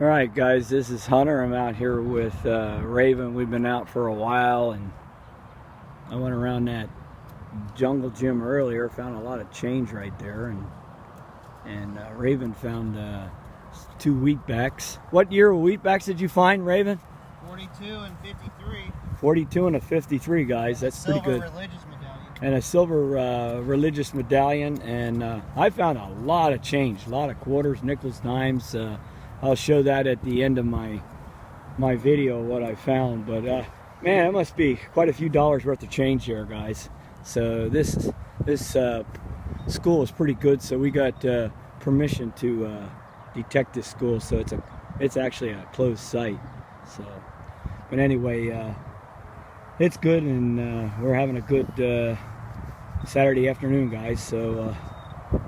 Alright guys, this is Hunter. I'm out here with Raven. We've been out for a while and I went around that jungle gym earlier, found a lot of change right there, and Raven found 2 wheatbacks. What year of wheatbacks did you find, Raven? 42 and 53. 42 and a 53, guys. That's pretty good. Religious medallion. And a silver religious medallion, and I found a lot of change, a lot of quarters, nickels, dimes. I'll show that at the end of my video what I found, but man, it must be quite a few dollars worth of change here, guys. So this school is pretty good, so we got permission to detect this school, so it's actually a closed site. So but anyway, it's good, and we're having a good Saturday afternoon, guys. So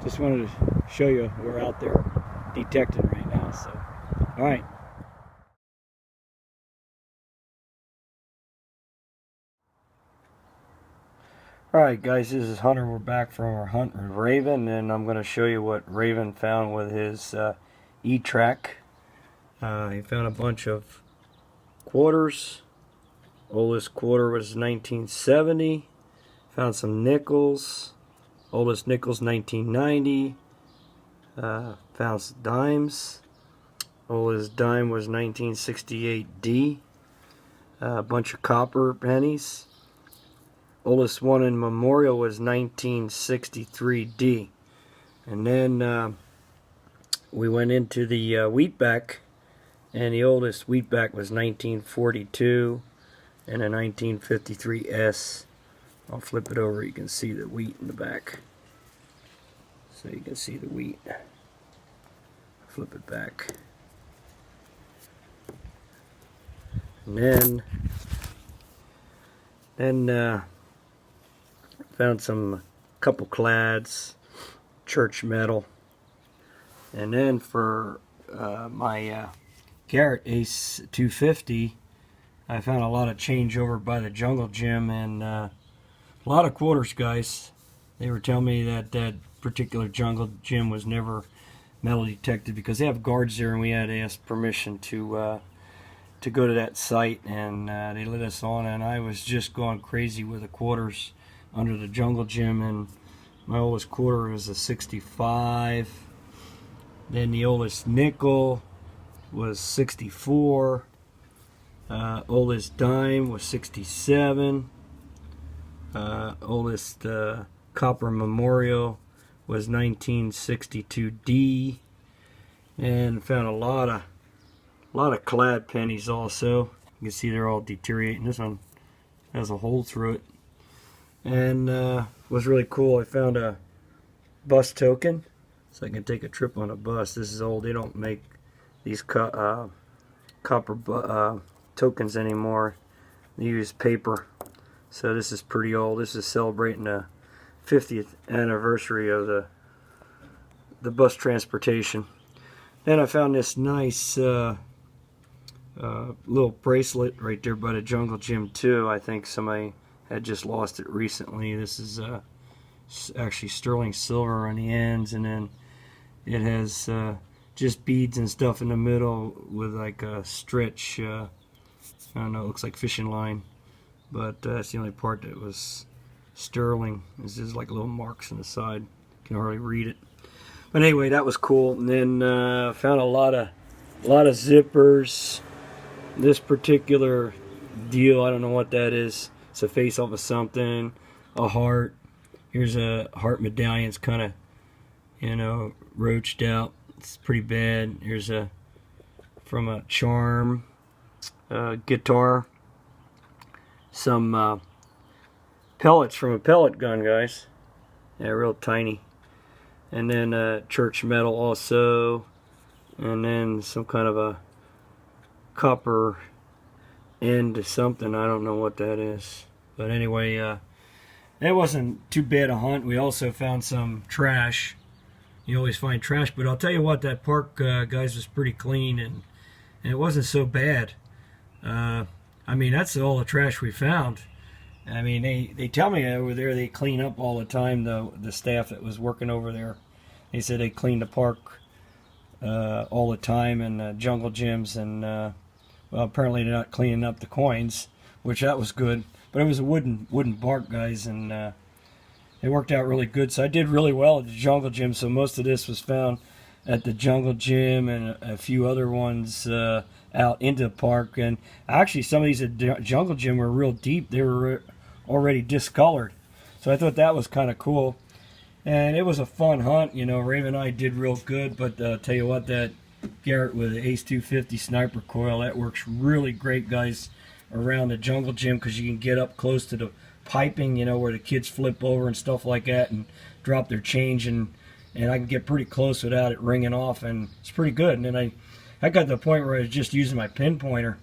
just wanted to show you we're out there detecting right now. So all right. Alright guys, this is Hunter. We're back from our hunt with Raven, and I'm going to show you what Raven found with his E-Trac. He found a bunch of quarters. Oldest quarter was 1970. Found some nickels. Oldest nickels 1990. Found some dimes. Oldest dime was 1968D. A bunch of copper pennies. Oldest one in memorial was 1963D. And then we went into the wheatback, and the oldest wheatback was 1942 and a 1953S. I'll flip it over, you can see the wheat in the back. So you can see the wheat. Flip it back. And then found some couple clads, church metal, and then for my Garrett Ace 250, I found a lot of change over by the jungle gym, and a lot of quarters, guys. They were telling me that that particular jungle gym was never metal detected because they have guards there, and we had to ask permission to go to that site, and they let us on, and I was just going crazy with the quarters under the jungle gym. And my oldest quarter was a 65. Then the oldest nickel was 64. Oldest dime was 67. Oldest copper memorial was 1962D. And found a lot of clad pennies also. You can see they're all deteriorating. This one has a hole through it. And was really cool. I found a bus token, so I can take a trip on a bus. This is old. They don't make these copper tokens anymore. They use paper. So this is pretty old. This is celebrating the 50th anniversary of the bus transportation. Then I found this nice little bracelet right there by the jungle gym too. I think somebody had just lost it recently. This is actually sterling silver on the ends, and then it has just beads and stuff in the middle with like a stretch, I don't know, it looks like fishing line, but that's the only part that was sterling. This is like little marks on the side. You can hardly read it. But anyway, that was cool. And then found a lot of zippers. This particular deal, I don't know what that is. It's a face off of something, a heart. Here's a heart medallion. It's kind of, you know, roached out. It's pretty bad. Here's from a charm guitar. Some pellets from a pellet gun, guys. Yeah, real tiny. And then church metal also. And then some kind of a copper end to something. I don't know what that is. But anyway, that wasn't too bad a hunt. We also found some trash. You always find trash, but I'll tell you what, that park, guys, was pretty clean, and it wasn't so bad. I mean, that's all the trash we found. I mean, they tell me over there they clean up all the time, the staff that was working over there. They said they cleaned the park all the time in jungle gyms, and well, apparently they're not cleaning up the coins, which that was good. But it was a wooden bark, guys, and it worked out really good. So I did really well at the jungle gym. So most of this was found at the jungle gym and a few other ones out into the park. And actually, some of these at jungle gym were real deep. They were already discolored. So I thought that was kind of cool. And it was a fun hunt. You know, Raven and I did real good. But tell you what, that Garrett with the Ace 250 sniper coil, that works really great, guys, around the jungle gym, because you can get up close to the piping, you know, where the kids flip over and stuff like that and drop their change, and I can get pretty close without it ringing off, and it's pretty good. And then I got to the point where I was just using my pinpointer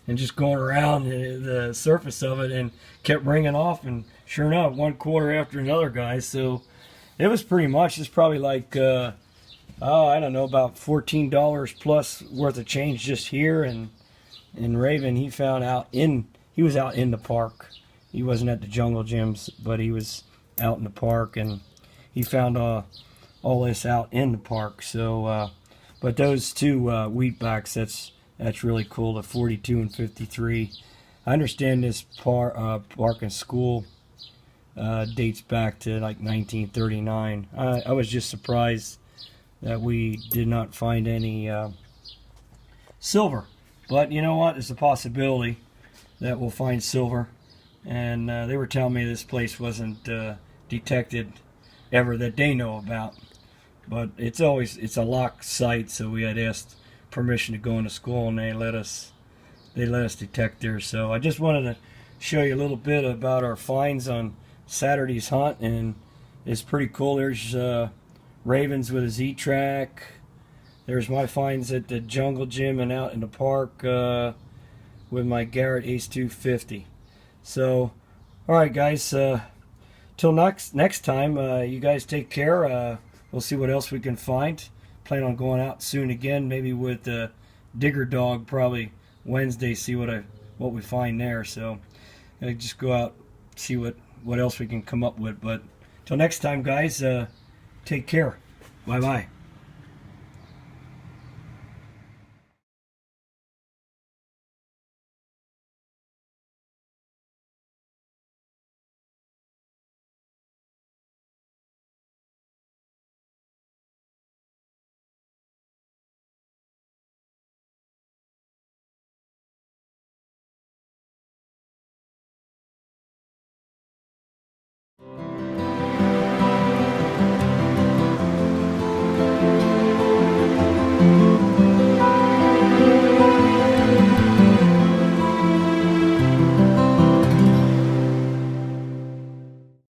and just going around the surface of it, and kept ringing off, and sure enough, one quarter after another, guys. So it was pretty much, it's probably like I don't know, about $14 plus worth of change just here. And Raven, he was out in the park. He wasn't at the jungle gyms, but he was out in the park, and he found all this out in the park. So, but those two wheat backs, that's really cool. The 42 and 53. I understand this park and school dates back to like 1939. I was just surprised that we did not find any silver, but you know what? There's a possibility that we'll find silver. And they were telling me this place wasn't detected ever that they know about. But it's a locked site, so we had asked permission to go into school, and they let us detect there. So I just wanted to show you a little bit about our finds on Saturday's hunt, and it's pretty cool. There's Ravens with his E-Trac. There's my finds at the jungle gym and out in the park with my Garrett Ace 250. So, all right, guys. Till next time, you guys take care. We'll see what else we can find. Plan on going out soon again, maybe with the digger dog, probably Wednesday. See what we find there. So, just go out, see what else we can come up with. But till next time, guys. Take care. Bye bye.